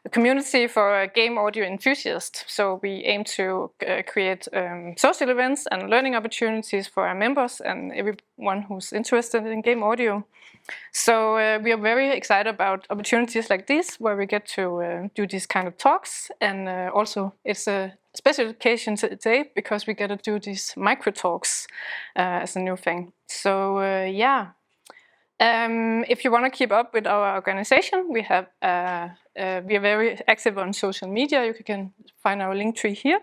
a community for game audio enthusiasts. So we aim to create social events and learning opportunities for our members and everyone who's interested in game audio. So we are very excited about opportunities like this, where we get to do these kind of talks. And also it's a special occasion today because we get to do these micro talks as a new thing. So yeah. If you want to keep up with our organization, we are very active on social media. You can find our link tree here.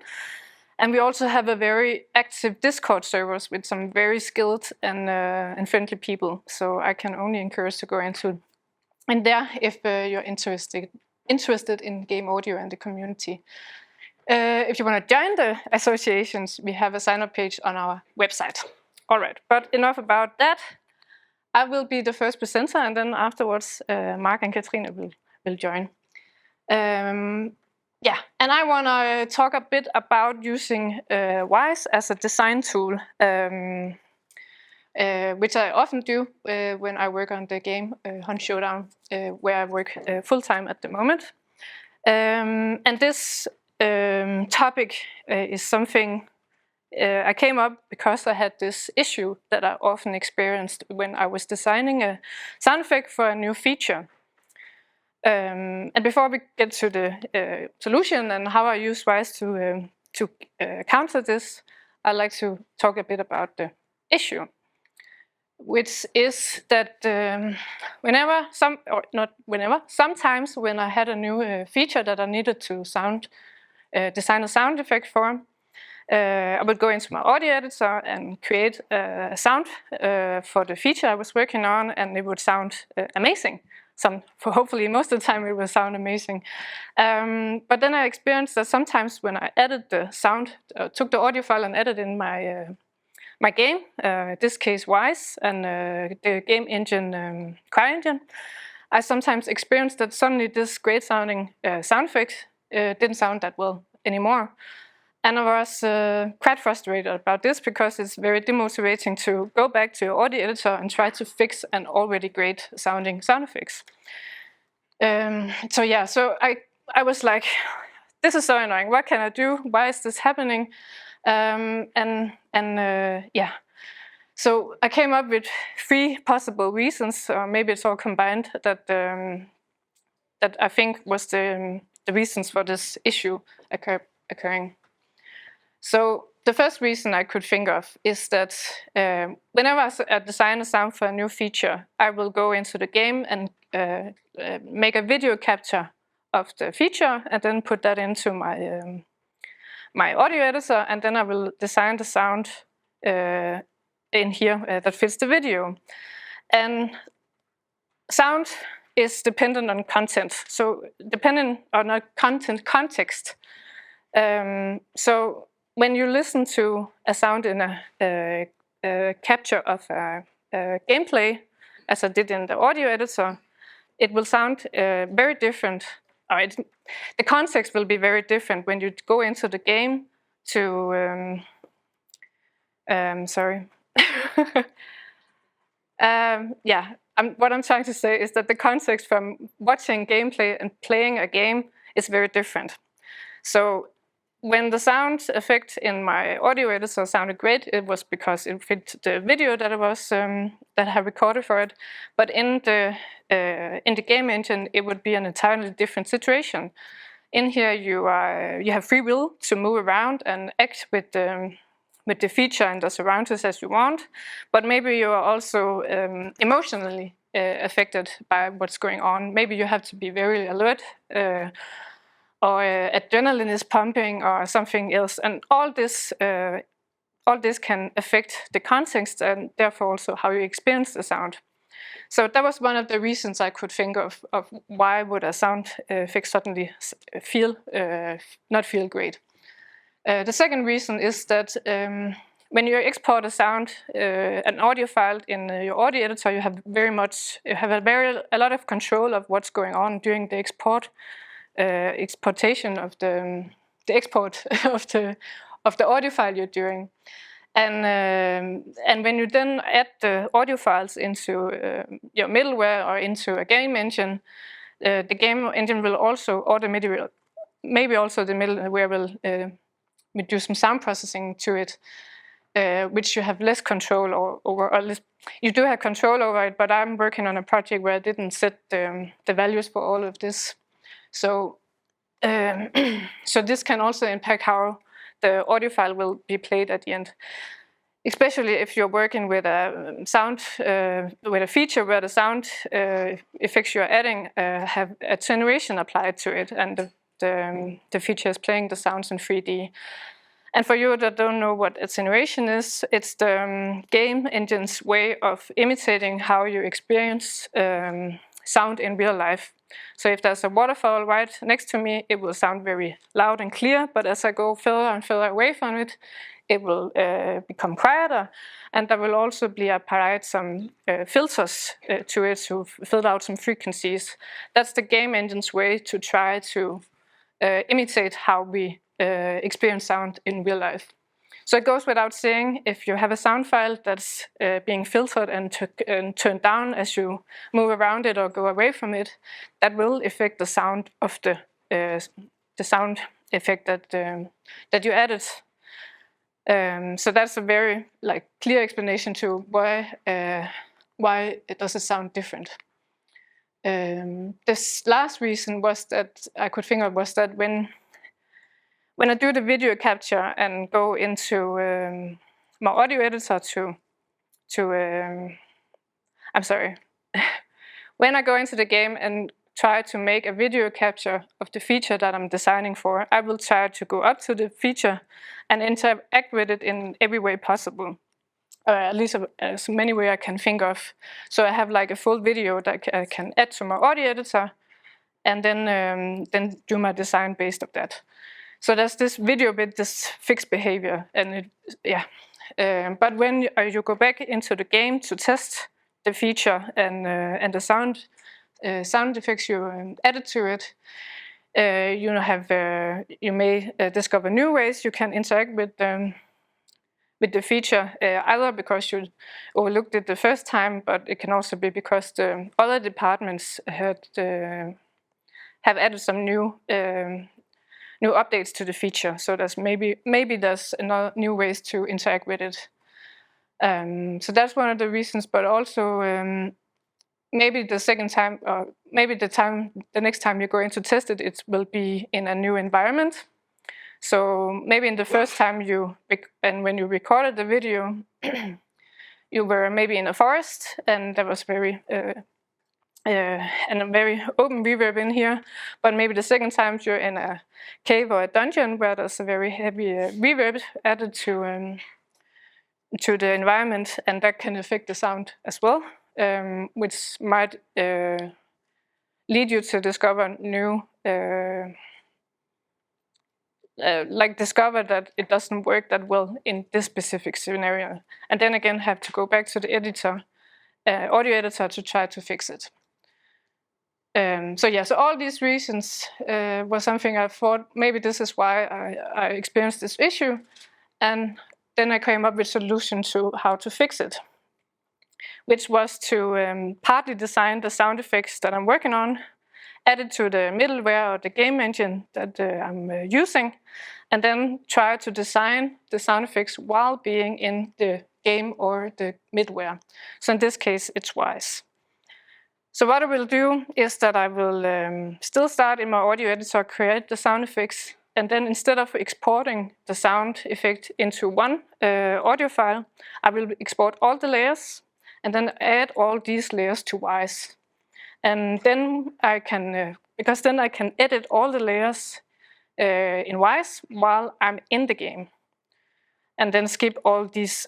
And we also have a very active Discord servers with some very skilled and friendly people. So I can only encourage to go in there if you're interested in game audio and the community. If you want to join the associations, we have a sign-up page on our website. All right, but enough about that. I will be the first presenter, and then afterwards, Marc and Katrine will join. Yeah, and I want to talk a bit about using Wise as a design tool, which I often do when I work on the game Showdown, where I work full-time at the moment. And this topic is something I came up because I had this issue that I often experienced when I was designing a sound effect for a new feature. And before we get to the solution and how I use Wise to counter this, I'd like to talk a bit about the issue, which is that sometimes when I had a new feature that I needed to design a sound effect for, I would go into my audio editor and create a sound for the feature I was working on, and it would sound amazing. Hopefully, most of the time it will sound amazing. But then I experienced that sometimes when I added the sound, took the audio file and added in my game, in this case Wise, and the game engine Crytek, I sometimes experienced that suddenly this great sounding sound effect didn't sound that well anymore. And I was quite frustrated about this because it's very demotivating to go back to your audio editor and try to fix an already great sounding sound effects. So I was like, this is so annoying. What can I do? Why is this happening? So I came up with 3 possible reasons, or maybe it's all combined, that I think was the reasons for this issue occurring. So the first reason I could think of is that whenever I design a sound for a new feature, I will go into the game and make a video capture of the feature and then put that into my audio editor, and then I will design the sound in here that fits the video. And sound is dependent on content, so dependent on a context. So when you listen to a sound in a capture of a gameplay, as I did in the audio editor, it will sound very different. The context will be very different when you go into the game to... sorry. What I'm trying to say is that the context from watching gameplay and playing a game is very different. So when the sound effect in my audio editor sounded great, it was because it fit the video that I had recorded for it. But in the game engine, it would be an entirely different situation. In here, you have free will to move around and act with the feature and the surroundings as you want. But maybe you are also emotionally affected by what's going on. Maybe you have to be very alert. Or adrenaline is pumping, or something else, and all this can affect the context and therefore also how you experience the sound. So that was one of the reasons I could think of why would a sound effect suddenly not feel great. The second reason is that when you export a sound, an audio file in your audio editor, you have a lot of control of what's going on during the exportation of the export of the audio file you're doing, and when you then add the audio files into your middleware or into a game engine, the game engine will also, or the middleware, maybe also the middleware will do some sound processing to it, which you have less control over, or less, you do have control over it, but I'm working on a project where I didn't set the values for all of this. So, so this can also impact how the audio file will be played at the end. Especially if you're working with a sound, with a feature where the sound effects you're adding have attenuation applied to it, and the feature is playing the sounds in 3D. And for you that don't know what attenuation is, it's the game engine's way of imitating how you experience sound in real life. So if there's a waterfall right next to me, it will sound very loud and clear, but as I go further and further away from it, it will become quieter, and there will also be applied some filters to it to filter out some frequencies. That's the game engine's way to try to imitate how we experience sound in real life. So it goes without saying, if you have a sound file that's being filtered and turned down as you move around it or go away from it, that will affect the sound of the sound effect that you added. So that's a very clear explanation to why it doesn't sound different. This last reason was that I could think of was that when I do the video capture and go into my audio editor I'm sorry, when I go into the game and try to make a video capture of the feature that I'm designing for, I will try to go up to the feature and interact with it in every way possible, at least as many ways I can think of. So I have like a full video that I can add to my audio editor, and then do my design based on that. So there's this video with this fixed behavior, and but when you go back into the game to test the feature and the sound effects you added to it, you may discover new ways you can interact with the feature, either because you overlooked it the first time, but it can also be because the other departments have added some new updates to the feature. So there's maybe there's another new ways to interact with it. So that's one of the reasons, but also maybe the second time, or maybe the next time you go in to test it, it will be in a new environment. So maybe in the first time when you recorded the video, you were maybe in a forest, and there was and a very open reverb in here. But maybe the second time you're in a cave or a dungeon where there's a very heavy reverb added to the environment, and that can affect the sound as well, which might lead you to discover new, discover that it doesn't work that well in this specific scenario, and then again have to go back to the editor, audio editor, to try to fix it. So all these reasons was something I thought maybe this is why I experienced this issue, and then I came up with a solution to how to fix it, which was to partly design the sound effects that I'm working on, add it to the middleware or the game engine that I'm using, and then try to design the sound effects while being in the game or the middleware. So in this case, it's Wwise. So what I will do is that I will still start in my audio editor, create the sound effects, and then instead of exporting the sound effect into one audio file, I will export all the layers and then add all these layers to Wwise. And then I can, because then I can edit all the layers in Wwise while I'm in the game, and then skip all these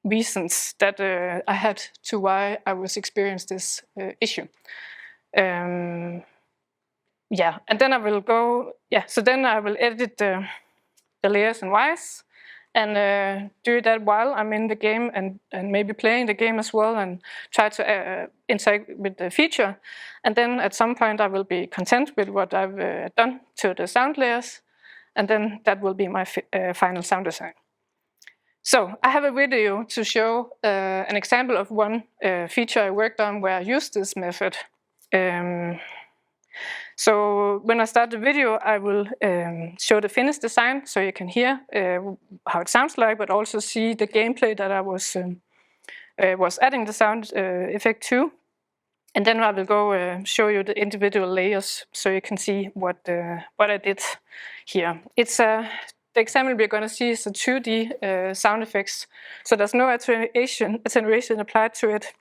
reasons that I had to why I was experiencing this issue. And then I will go, so then I will edit the layers in Wwise, and do that while I'm in the game and maybe playing the game as well, and try to interact with the feature. And then at some point I will be content with what I've done to the sound layers, and then that will be my final sound design. So I have a video to show an example of one feature I worked on where I used this method. So when I start the video, I will show the finished design so you can hear how it sounds like, but also see the gameplay that I was adding the sound effect to. And then I will go show you the individual layers so you can see what I did here. It's the example we're going to see is the 2D sound effects. So there's no attenuation applied to it.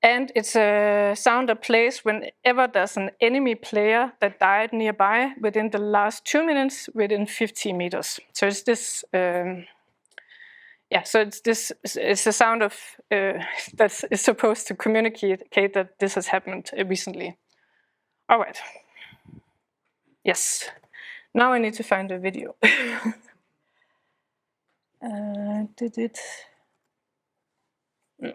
And it's a sound that plays whenever there's an enemy player that died nearby within the last 2 minutes within 50 meters. So it's this, so it's a sound of that is supposed to communicate that this has happened recently. All right. Yes. Now I need to find the video. Did it? No.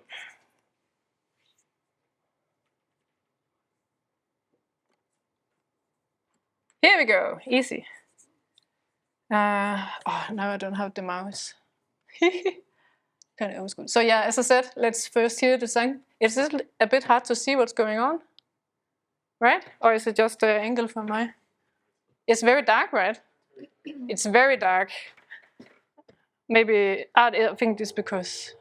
Here we go, easy. Now I don't have the mouse. Kind of old school. So yeah, as I said, let's first hear the song. Is it a bit hard to see what's going on? Right? Or is it just the angle from my... It's very dark, right? It's very dark. Maybe, I think it's because...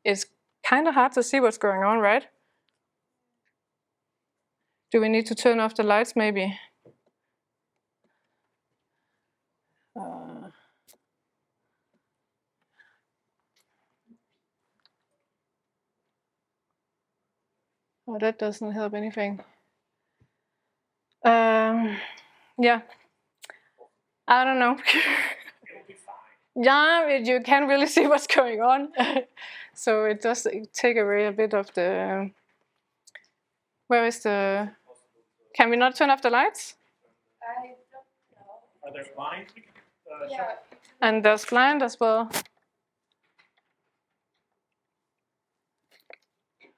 it's kind of hard to see what's going on, right? Do we need to turn off the lights, maybe? Oh, that doesn't help anything. Yeah, I don't know. Yeah, you can't really see what's going on. So it does take away a bit of the... Where is the... Can we not turn off the lights? I don't know. Are there blinds? Yeah. And there's blind as well.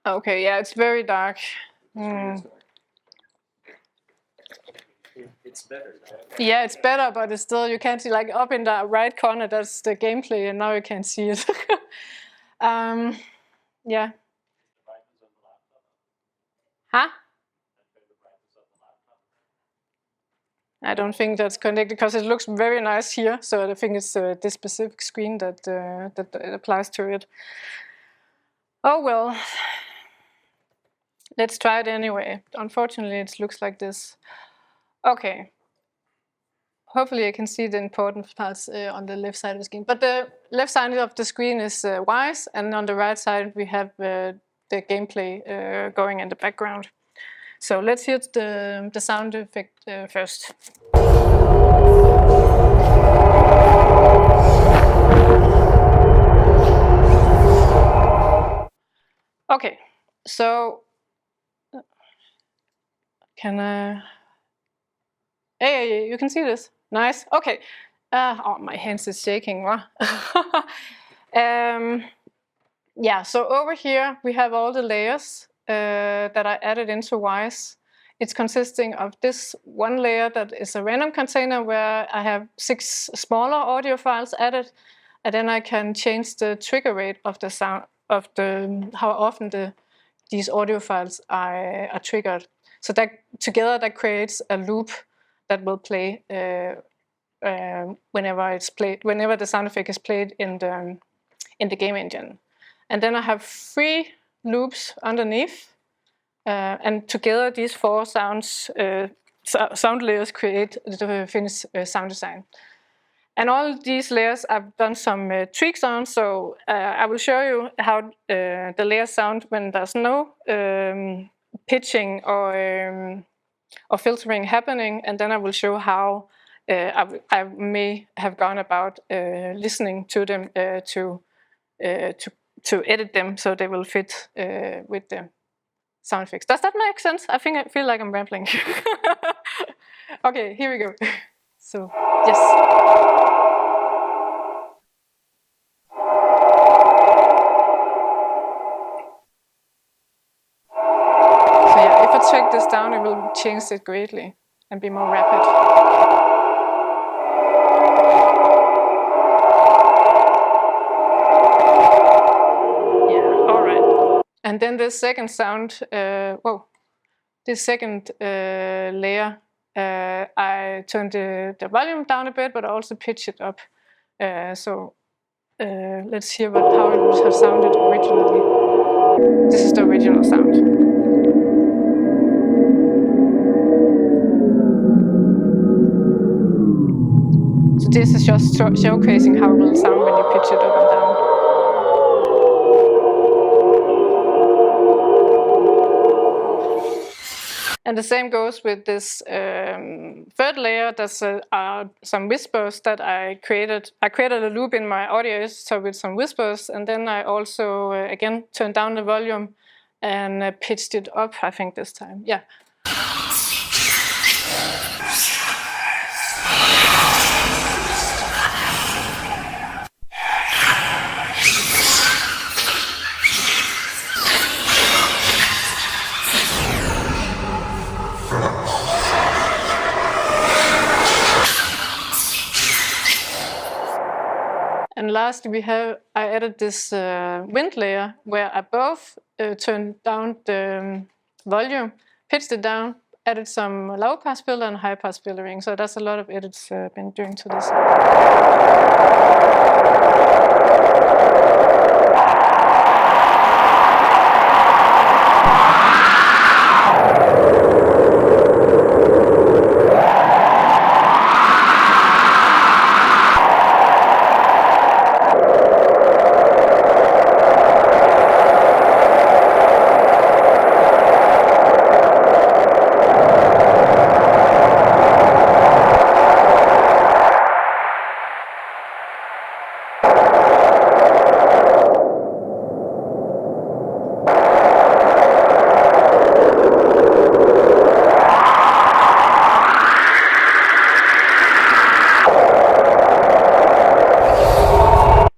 Okay, yeah, it's very dark. It's better. Yeah, it's better, but it's still, you can't see, like up in the right corner, that's the gameplay, and now you can't see it. Yeah. Huh? I don't think that's connected because it looks very nice here. So I think it's this specific screen that applies to it. Oh well, let's try it anyway. Unfortunately, it looks like this. Okay. Hopefully I can see the important parts on the left side of the screen. But the left side of the screen is wise, and on the right side we have the gameplay going in the background. So let's hear the sound effect first. Okay, so can I... Hey, you can see this. Nice. Okay. Oh, my hands is shaking. Yeah. So over here we have all the layers that I added into Wise. It's consisting of this one layer that is a random container where I have 6 smaller audio files added, and then I can change the trigger rate of the sound of how often these audio files are triggered. So that together that creates a loop that will play whenever the sound effect is played in the game engine. And then I have 3 loops underneath, and together these 4 sound layers create the finished sound design. And all these layers I've done some tweaks on, so I will show you how the layers sound when there's no pitching or filtering happening, and then I will show how I may have gone about listening to them to edit them so they will fit with the sound effects. Does that make sense? I feel like I'm rambling. Okay, here we go. So, yes. If I check this down, it will change it greatly and be more rapid. And then this second sound, this second layer, I turned the volume down a bit, but also pitched it up. So let's hear how it would have sounded originally. This is the original sound. So this is just showcasing how it will sound when you pitch it up and down. And the same goes with this third layer. There's some whispers that I created. I created a loop in my audio editor with some whispers, and then I also, again, turned down the volume and pitched it up, I think this time. Yeah. And lastly, I added this wind layer where I both turned down the volume, pitched it down, added some low pass filter and high pass filtering. So that's a lot of edits been doing to this.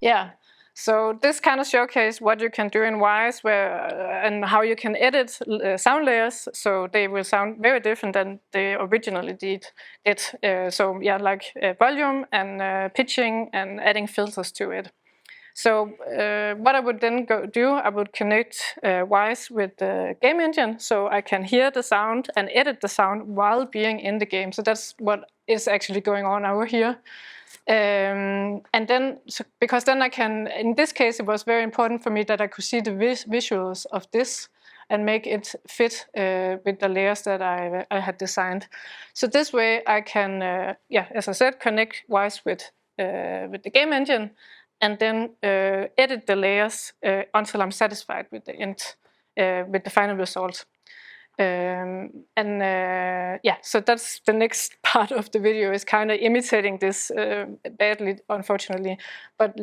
Yeah, so this kind of showcases what you can do in Wise and how you can edit sound layers so they will sound very different than they originally did. So yeah, like volume and pitching and adding filters to it. So what I would then I would connect Wise with the game engine so I can hear the sound and edit the sound while being in the game. So that's what is actually going on over here. And then, because then I can, in this case, it was very important for me that I could see the visuals of this and make it fit with the layers that I had designed. So this way I can, as I said, connect Wise with the game engine and then edit the layers until I'm satisfied with the end, with the final result. So that's the next part of the video, is kind of imitating this badly, unfortunately. But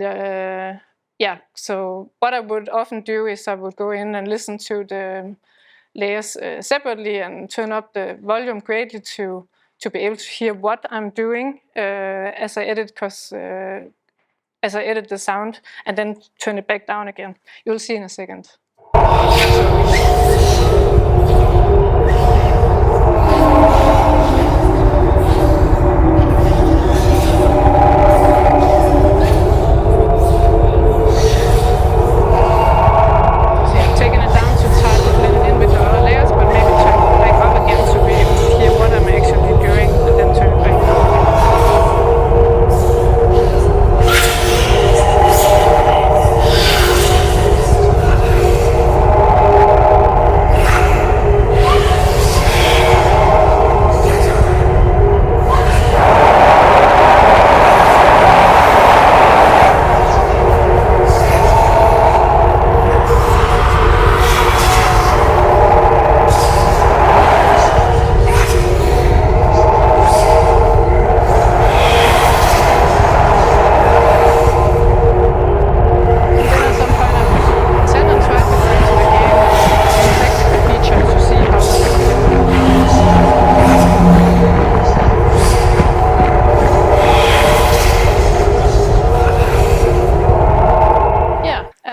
so what I would often do is I would go in and listen to the layers separately and turn up the volume greatly to be able to hear what I'm doing as I edit, as I edit the sound, and then turn it back down again. You'll see in a second.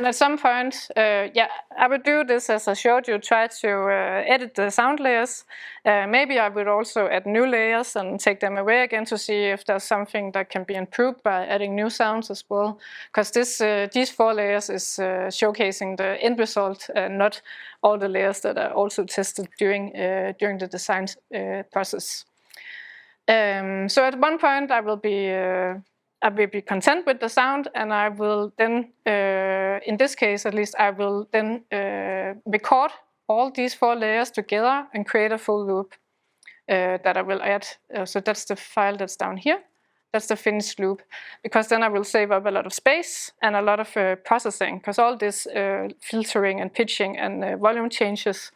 at some point, yeah, I would do this as I showed you, try to edit the sound layers. Maybe I would also add new layers and take them away again to see if there's something that can be improved by adding new sounds as well. Because these 4 layers is showcasing the end result, not all the layers that are also tested during the design process. So at one point I will be content with the sound, and I will then, in this case at least, I will then record all these 4 layers together and create a full loop that I will add. So that's the file that's down here. That's the finished loop, because then I will save up a lot of space and a lot of processing, because all this filtering and pitching and volume changes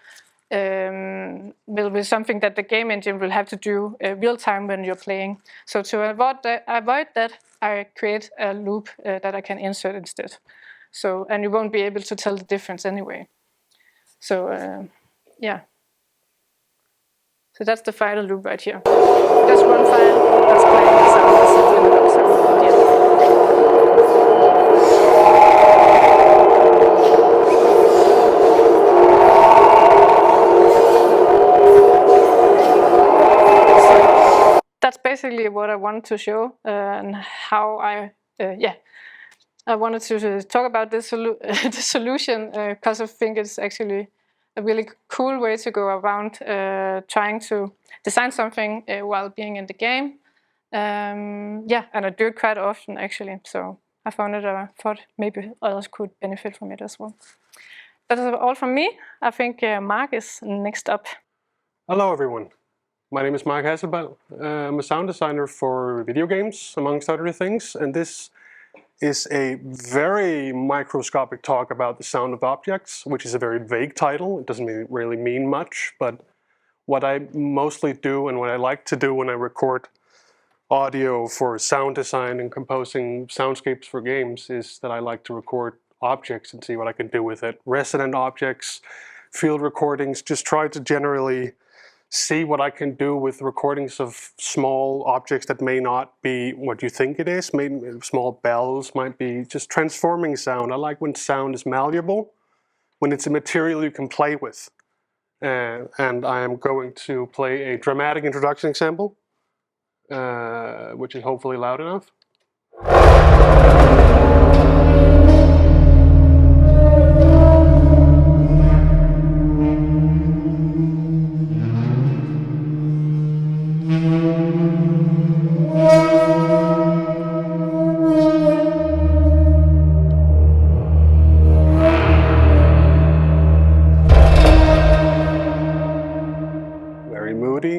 will be something that the game engine will have to do real time when you're playing. So to avoid that, I create a loop that I can insert instead. So, and you won't be able to tell the difference anyway. So yeah. So that's the final loop right here. Just one file that's playing the sound as it's in the sound. Yeah. That's basically what I wanted to show, and how I wanted to talk about this solution, because I think it's actually a really cool way to go around trying to design something while being in the game. Yeah, and I do it quite often actually, so I thought maybe others could benefit from it as well. That is all from me. I think Marc is next up. Hello everyone. My name is Marc Hasselbalch. I'm a sound designer for video games, amongst other things, and this is a very microscopic talk about the sound of objects, which is a very vague title. It doesn't really mean much, but what I mostly do and what I like to do when I record audio for sound design and composing soundscapes for games is that I like to record objects and see what I can do with it. Resident objects, field recordings, just try to generally see what I can do with recordings of small objects that may not be what you think it is. Maybe small bells might be just transforming sound. I like when sound is malleable, when it's a material you can play with. And I am going to play a dramatic introduction example, which is hopefully loud enough.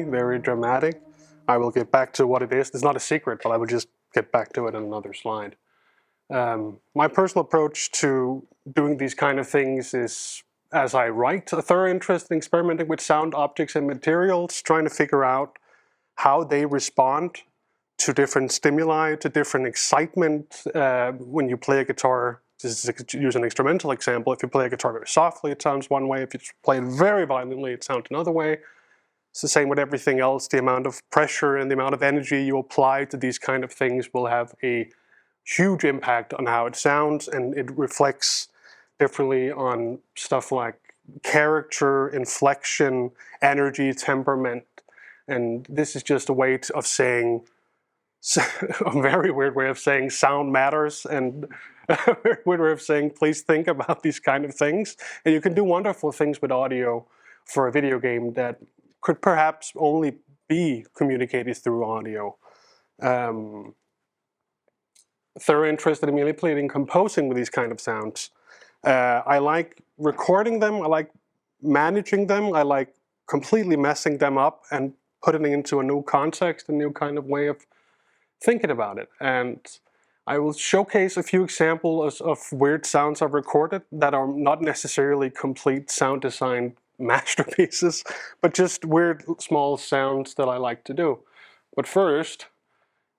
Very dramatic. I will get back to what it is. It's not a secret, but I will just get back to it on another slide. My personal approach to doing these kind of things is, as I write, a thorough interest in experimenting with sound objects and materials, trying to figure out how they respond to different stimuli, to different excitement. When you play a guitar, just to use an instrumental example, if you play a guitar very softly, it sounds one way. If you play it very violently, it sounds another way. It's the same with everything else. The amount of pressure and the amount of energy you apply to these kind of things will have a huge impact on how it sounds, and it reflects differently on stuff like character, inflection, energy, temperament. And this is just a way of saying, a very weird way of saying sound matters, and a very weird way of saying please think about these kind of things. And you can do wonderful things with audio for a video game that could perhaps only be communicated through audio. Thorough interest in manipulating, composing with these kind of sounds. I like recording them, I like managing them, I like completely messing them up and putting it into a new context, a new kind of way of thinking about it. And I will showcase a few examples of weird sounds I've recorded that are not necessarily complete sound design masterpieces, but just weird small sounds that I like to do. But first,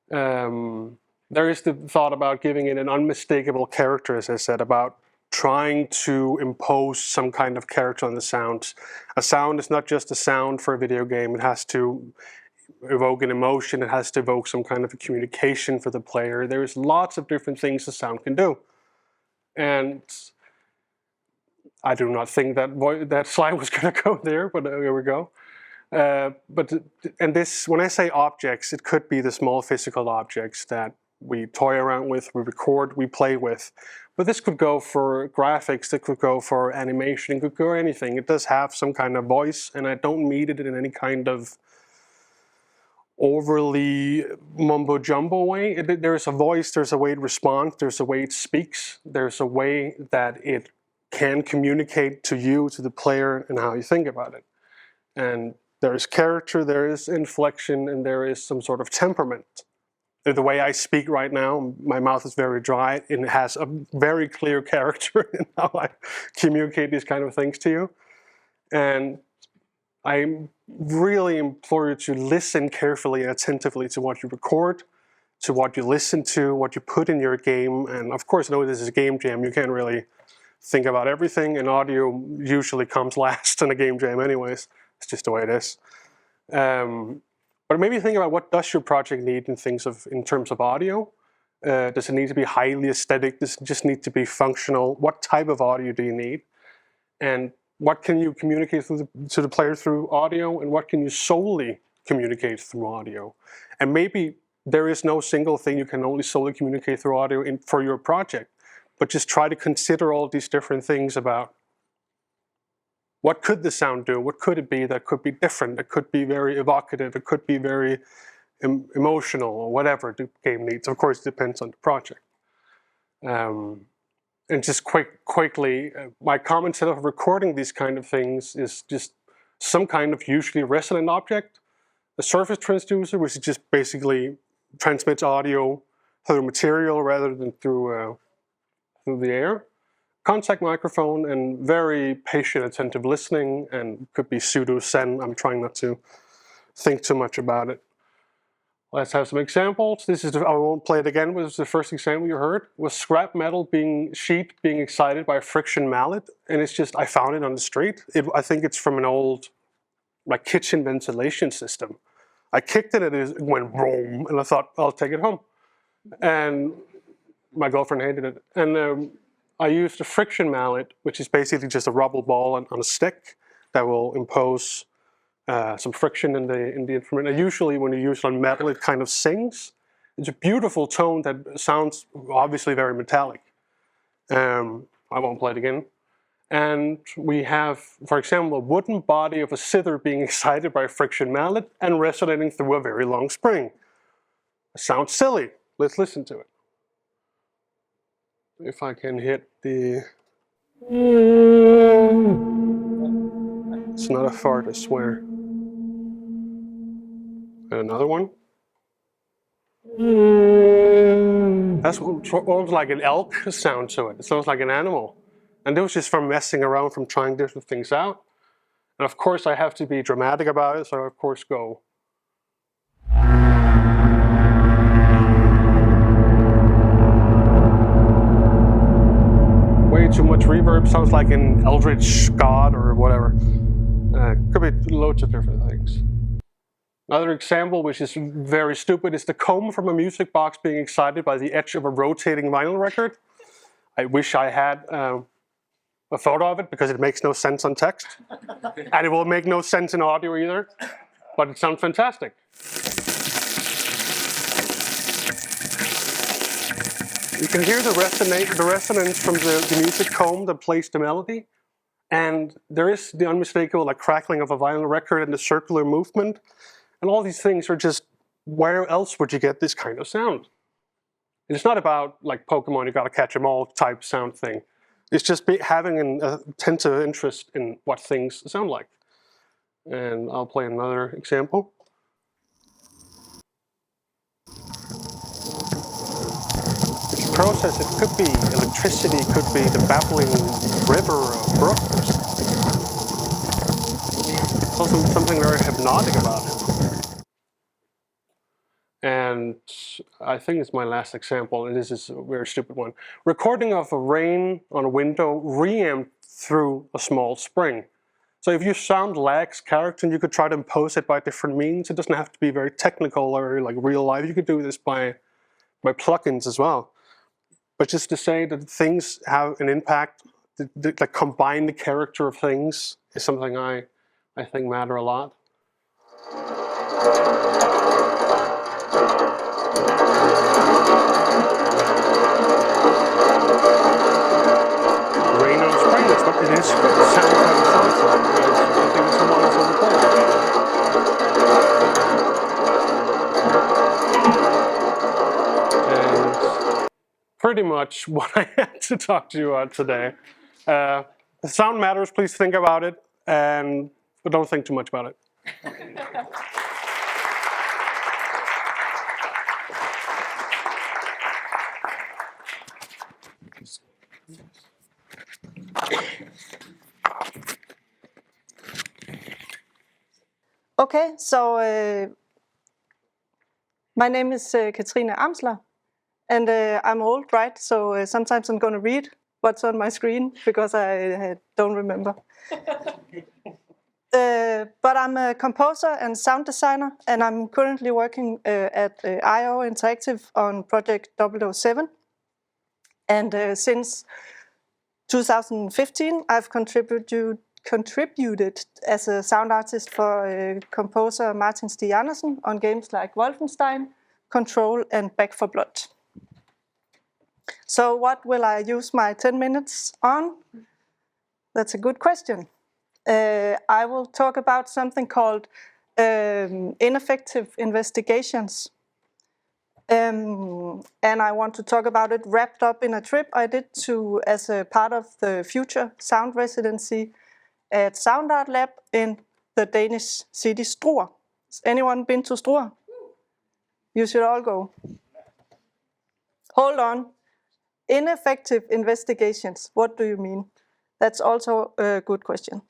there is the thought about giving it an unmistakable character, as I said, about trying to impose some kind of character on the sounds. A sound is not just a sound for a video game, it has to evoke an emotion, it has to evoke some kind of a communication for the player. There's lots of different things a sound can do. And I do not think that slide was going to go there, but here we go. When I say objects, it could be the small physical objects that we toy around with, we record, we play with. But this could go for graphics, it could go for animation, it could go anything. It does have some kind of voice, and I don't mean it in any kind of overly mumbo-jumbo way. There's a voice, there's a way it responds, there's a way it speaks, there's a way that it can communicate to you, to the player, and how you think about it. And there is character, there is inflection, and there is some sort of temperament. The way I speak right now, my mouth is very dry, and it has a very clear character in how I communicate these kind of things to you. And I really implore you to listen carefully and attentively to what you record, to what you listen to, what you put in your game. And of course, I know this is a game jam, you can't really think about everything, and audio usually comes last in a game jam anyways. It's just the way it is. But maybe think about, what does your project need in terms of audio? Does it need to be highly aesthetic? Does it just need to be functional? What type of audio do you need? And what can you communicate to the player through audio, and what can you solely communicate through audio? And maybe there is no single thing you can only solely communicate through audio for your project, but just try to consider all these different things about what could the sound do? What could it be that could be different? It could be very evocative. It could be very emotional, or whatever the game needs. Of course, it depends on the project. And just quickly, my common setup of recording these kind of things is just some kind of usually resonant object, a surface transducer, which is just basically transmits audio through material rather than through the air. Contact microphone, and very patient, attentive listening, and could be pseudo-zen. I'm trying not to think too much about it. Let's have some examples. This is, I won't play it again, but this is the first example you heard. Was scrap metal sheet being excited by a friction mallet, and it's just, I found it on the street. I think it's from an old kitchen ventilation system. I kicked it and it went boom, and I thought, I'll take it home. And my girlfriend hated it. And I used a friction mallet, which is basically just a rubber ball on a stick that will impose some friction in the instrument. And usually when you use it on metal, it kind of sings. It's a beautiful tone that sounds obviously very metallic. I won't play it again. And we have, for example, a wooden body of a zither being excited by a friction mallet and resonating through a very long spring. It sounds silly. Let's listen to it. If I can hit the... It's not a fart, I swear. And another one. That's almost like an elk sound to it. It sounds like an animal. And this was just from messing around, from trying different things out. And of course I have to be dramatic about it, so I of course go. Way too much reverb, sounds like an eldritch god or whatever. Could be loads of different things. Another example, which is very stupid, is the comb from a music box being excited by the edge of a rotating vinyl record. I wish I had a photo of it, because it makes no sense on text. And it will make no sense in audio either, but it sounds fantastic. You can hear the resonance from the music comb that plays the melody. And there is the unmistakable crackling of a vinyl record and the circular movement. And all these things are just, where else would you get this kind of sound? It's not about Pokemon, you gotta catch them all type sound thing. It's just having an attentive interest in what things sound like. And I'll play another example. Process, it could be electricity, it could be the babbling river or brook or something. There's also something very hypnotic about it. And I think it's my last example, and this is a very stupid one. Recording of a rain on a window reamped through a small spring. So if your sound lacks character, you could try to impose it by different means. It doesn't have to be very technical or real life. You could do this by plugins as well. But just to say that things have an impact like combine the character of things is something I think matter a lot. Rain on spring, that's what it is. Sound quite exciting. I think it's a wonderful recording. And pretty much what I had to talk to you about today. The sound matters, please think about it, but don't think too much about it. Okay, so my name is Katrine Amsler, and I'm old, right? So sometimes I'm going to read what's on my screen because I don't remember. But I'm a composer and sound designer, and I'm currently working at IO Interactive on project 007. And since 2015, I've contributed as a sound artist for composer Martin Stig Andersen on games like Wolfenstein, Control, and Back 4 Blood. So what will I use my 10 minutes on? That's a good question. I will talk about something called ineffective investigations. And I want to talk about it wrapped up in a trip I did as a part of the Future Sound Residency at Sound Art Lab in the Danish city Struer. Has anyone been to Struer? You should all go. Hold on. Ineffective investigations, what do you mean? That's also a good question.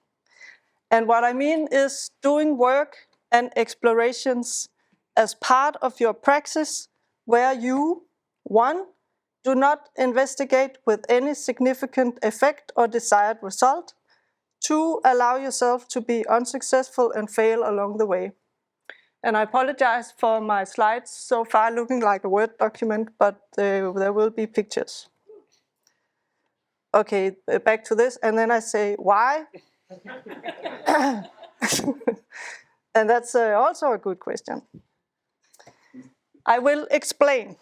And what I mean is doing work and explorations as part of your praxis where you, 1, do not investigate with any significant effect or desired result, 2, allow yourself to be unsuccessful and fail along the way. And I apologize for my slides so far looking like a Word document, but there will be pictures. Okay, back to this, and then I say, why? And that's also a good question. I will explain.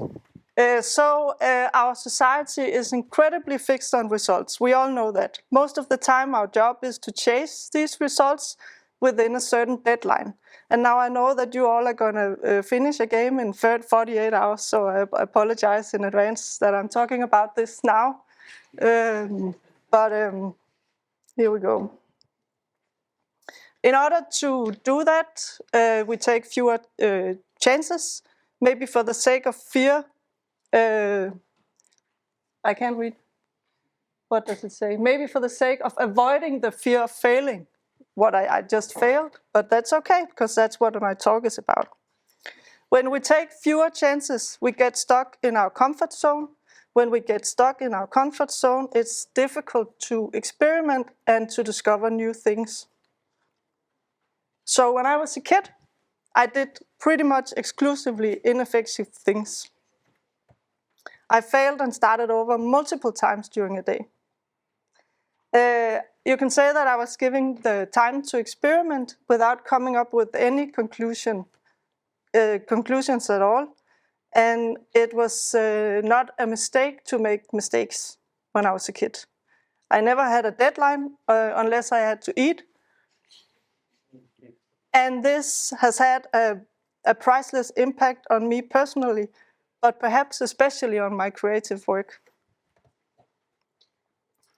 Our society is incredibly fixed on results. We all know that. Most of the time our job is to chase these results within a certain deadline. And now I know that you all are going to finish a game in 48 hours, so I apologize in advance that I'm talking about this now. But here we go. In order to do that, we take fewer chances, maybe for the sake of fear. I can't read. What does it say? Maybe for the sake of avoiding the fear of failing. What I just failed, but that's okay, because that's what my talk is about. When we take fewer chances, we get stuck in our comfort zone. When we get stuck in our comfort zone, it's difficult to experiment and to discover new things. So when I was a kid, I did pretty much exclusively ineffective things. I failed and started over multiple times during a day. You can say that I was giving the time to experiment without coming up with any conclusions at all. And it was not a mistake to make mistakes when I was a kid. I never had a deadline unless I had to eat. And this has had a priceless impact on me personally, but perhaps especially on my creative work.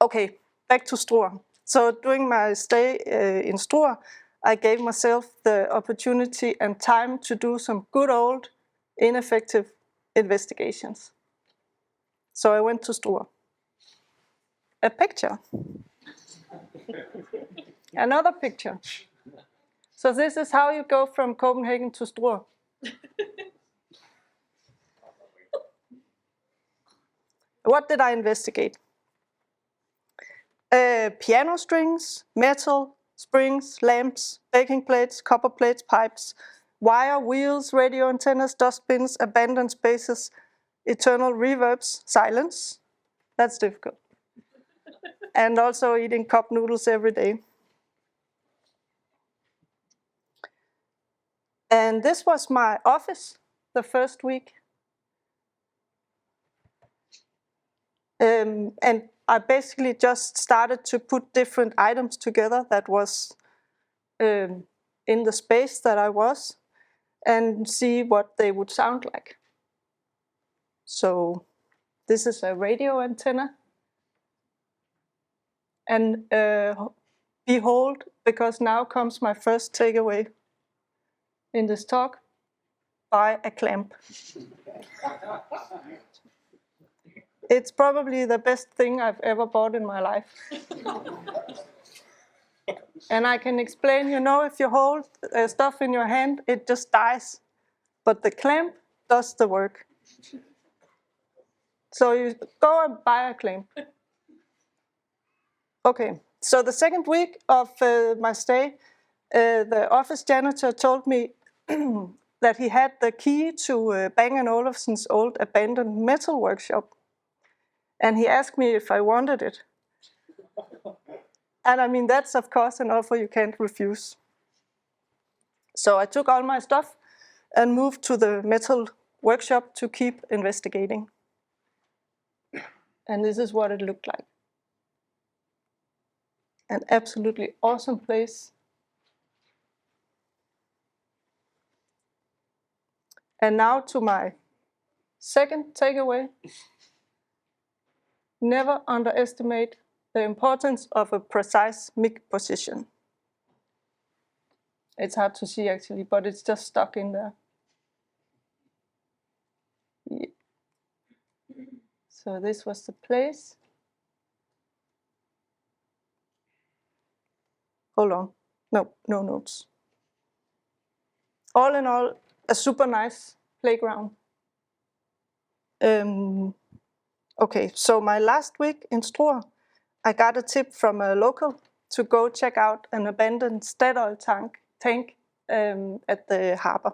Okay, back to Struer. So during my stay in Struer, I gave myself the opportunity and time to do some good old ineffective investigations. So I went to Struer. A picture. Another picture. So this is how you go from Copenhagen to Struer. What did I investigate? Piano strings, metal, springs, lamps, baking plates, copper plates, pipes, wire, wheels, radio antennas, dustbins, abandoned spaces, eternal reverbs, silence. That's difficult. and also eating cup noodles every day. And this was my office the first week. And I basically just started to put different items together that was in the space that I was, and see what they would sound like. So this is a radio antenna. And behold, because now comes my first takeaway in this talk, buy a clamp. It's probably the best thing I've ever bought in my life. And I can explain, you know, if you hold stuff in your hand, it just dies. But the clamp does the work. So you go and buy a clamp. Okay, so the second week of my stay, the office janitor told me that he had the key to Bang & Olufsen's old abandoned metal workshop. And he asked me if I wanted it. And I mean, that's of course an offer you can't refuse. So I took all my stuff and moved to the metal workshop to keep investigating. And this is what it looked like. An absolutely awesome place. And now to my second takeaway. Never underestimate the importance of a precise mic position. It's hard to see actually, but it's just stuck in there. Yeah. So this was the place. Hold on, no notes. All in all, a super nice playground. Okay, so my last week in Struer, I got a tip from a local to go check out an abandoned Statoil tank at the harbor.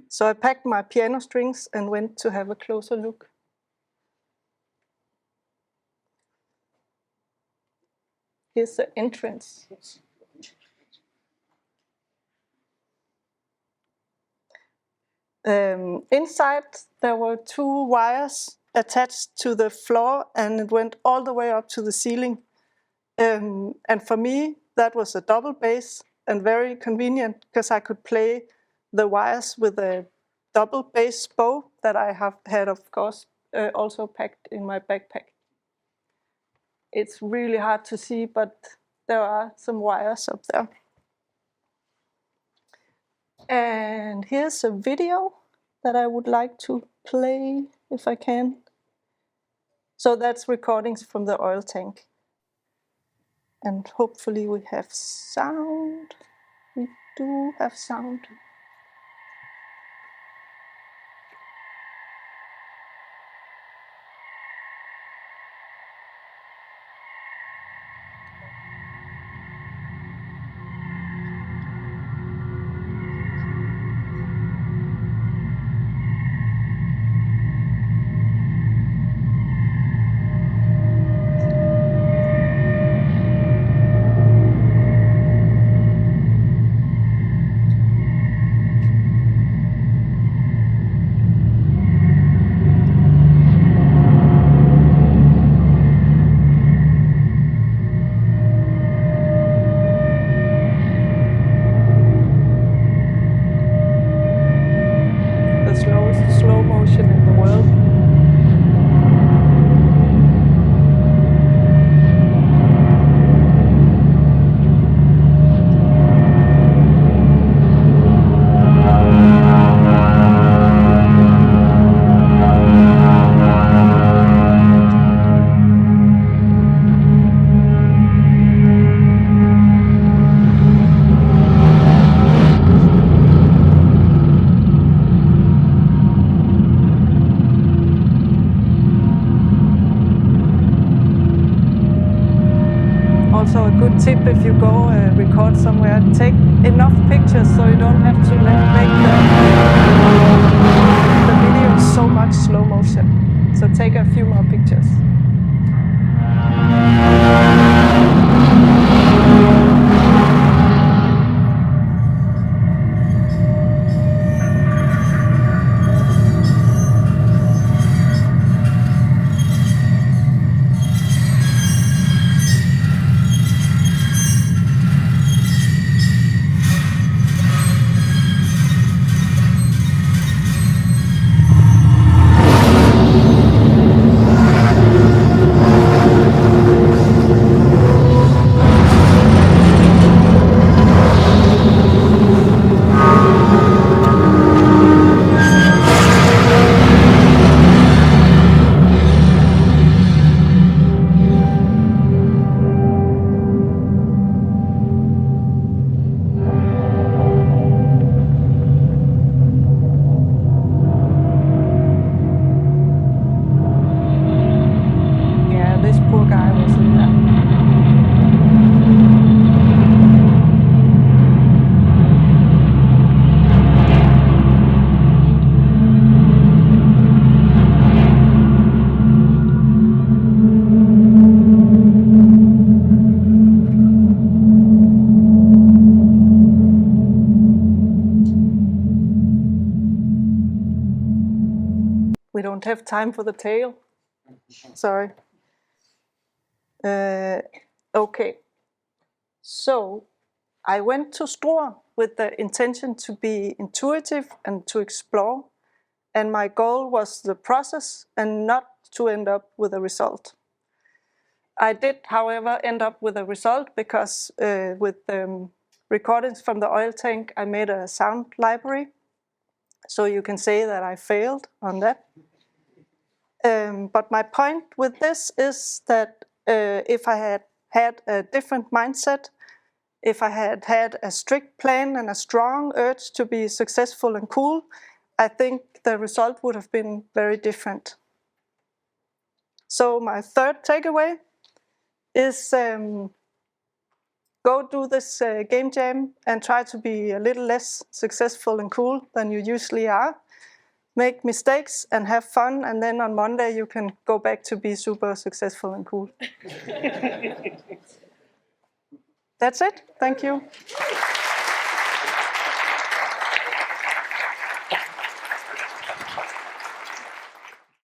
So I packed my piano strings and went to have a closer look. Here's the entrance. Inside, there were 2 wires attached to the floor, and it went all the way up to the ceiling. And for me, that was a double bass and very convenient because I could play the wires with a double bass bow that I have had, of course, also packed in my backpack. It's really hard to see, but there are some wires up there. And here's a video that I would like to play, if I can. So that's recordings from the oil tank. And hopefully we have sound. We do have sound. Slow motion in the world. Also a good tip if you go record somewhere, take enough pictures so you don't have to make the video so much slow motion. So take a few more pictures. don't have time for the tail. Sorry. Okay. So I went to Struer with the intention to be intuitive and to explore. And my goal was the process and not to end up with a result. I did, however, end up with a result because with recordings from the oil tank, I made a sound library. So you can say that I failed on that. But my point with this is that if I had had a different mindset, if I had had a strict plan and a strong urge to be successful and cool, I think the result would have been very different. So my third takeaway is go do this game jam and try to be a little less successful and cool than you usually are. Make mistakes and have fun, and then on Monday you can go back to be super successful and cool. That's it. Thank you.